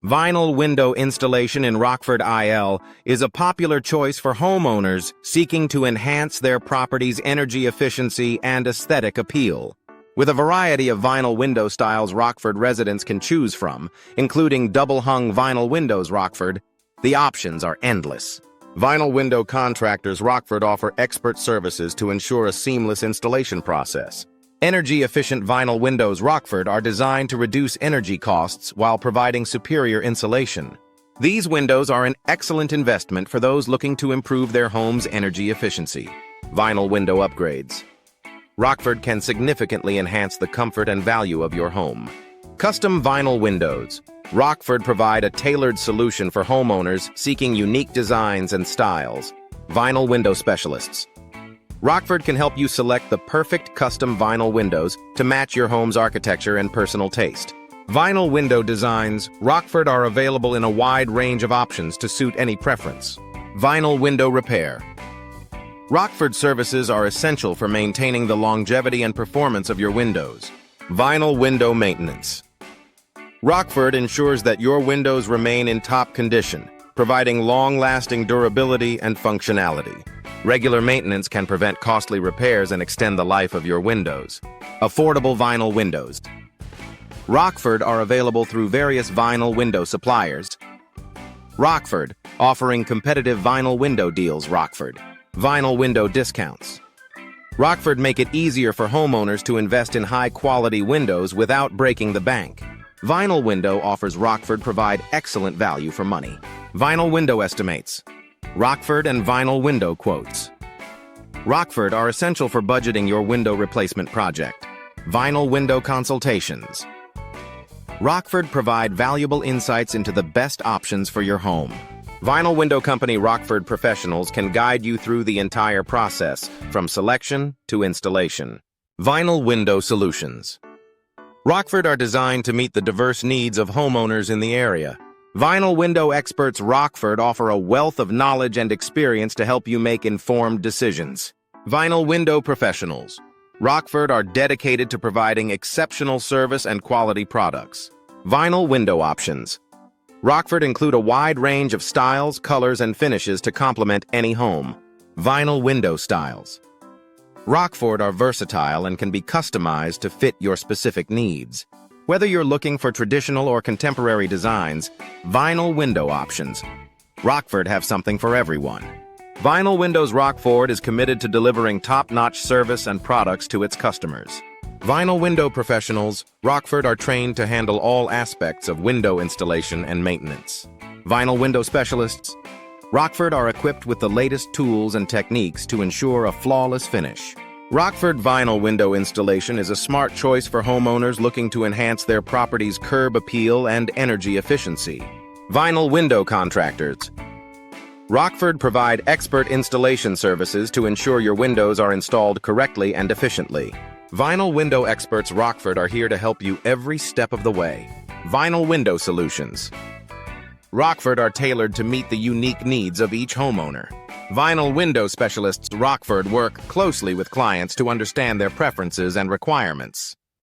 Vinyl window installation in Rockford, IL is a popular choice for homeowners seeking to enhance their property's energy efficiency and aesthetic appeal. With a variety of vinyl window styles Rockford residents can choose from, including double-hung vinyl windows Rockford, the options are endless. Vinyl window contractors Rockford offer expert services to ensure a seamless installation process. Energy-efficient vinyl windows Rockford are designed to reduce energy costs while providing superior insulation. These windows are an excellent investment for those looking to improve their home's energy efficiency. Vinyl window upgrades. Rockford can significantly enhance the comfort and value of your home. Custom vinyl windows. Rockford provide a tailored solution for homeowners seeking unique designs and styles. Vinyl window specialists. Rockford can help you select the perfect custom vinyl windows to match your home's architecture and personal taste. Vinyl window designs Rockford are available in a wide range of options to suit any preference. Vinyl window repair. Rockford services are essential for maintaining the longevity and performance of your windows. Vinyl window maintenance. Rockford ensures that your windows remain in top condition, providing long-lasting durability and functionality. Regular maintenance can prevent costly repairs and extend the life of your windows. Affordable vinyl windows. Rockford are available through various vinyl window suppliers. Rockford, offering competitive vinyl window deals. Rockford. Vinyl window discounts. Rockford make it easier for homeowners to invest in high-quality windows without breaking the bank. Vinyl window offers Rockford provide excellent value for money. Vinyl window estimates. Rockford and vinyl window quotes. Rockford are essential for budgeting your window replacement project. Vinyl window consultations. Rockford provide valuable insights into the best options for your home. Vinyl window company Rockford professionals can guide you through the entire process, from selection to installation. Vinyl window solutions. Rockford are designed to meet the diverse needs of homeowners in the area. Vinyl window experts Rockford offer a wealth of knowledge and experience to help you make informed decisions. Vinyl window professionals. Rockford are dedicated to providing exceptional service and quality products. Vinyl window options. Rockford include a wide range of styles, colors, and finishes to complement any home. Vinyl window styles. Rockford are versatile and can be customized to fit your specific needs. Whether you're looking for traditional or contemporary designs, vinyl window options. Rockford have something for everyone. Vinyl Windows Rockford is committed to delivering top-notch service and products to its customers. Vinyl window professionals, Rockford are trained to handle all aspects of window installation and maintenance. Vinyl window specialists, Rockford are equipped with the latest tools and techniques to ensure a flawless finish. Rockford vinyl window installation is a smart choice for homeowners looking to enhance their property's curb appeal and energy efficiency. Vinyl window contractors. Rockford provide expert installation services to ensure your windows are installed correctly and efficiently. Vinyl window experts Rockford are here to help you every step of the way. Vinyl window solutions. Rockford are tailored to meet the unique needs of each homeowner. Vinyl window specialists Rockford work closely with clients to understand their preferences and requirements.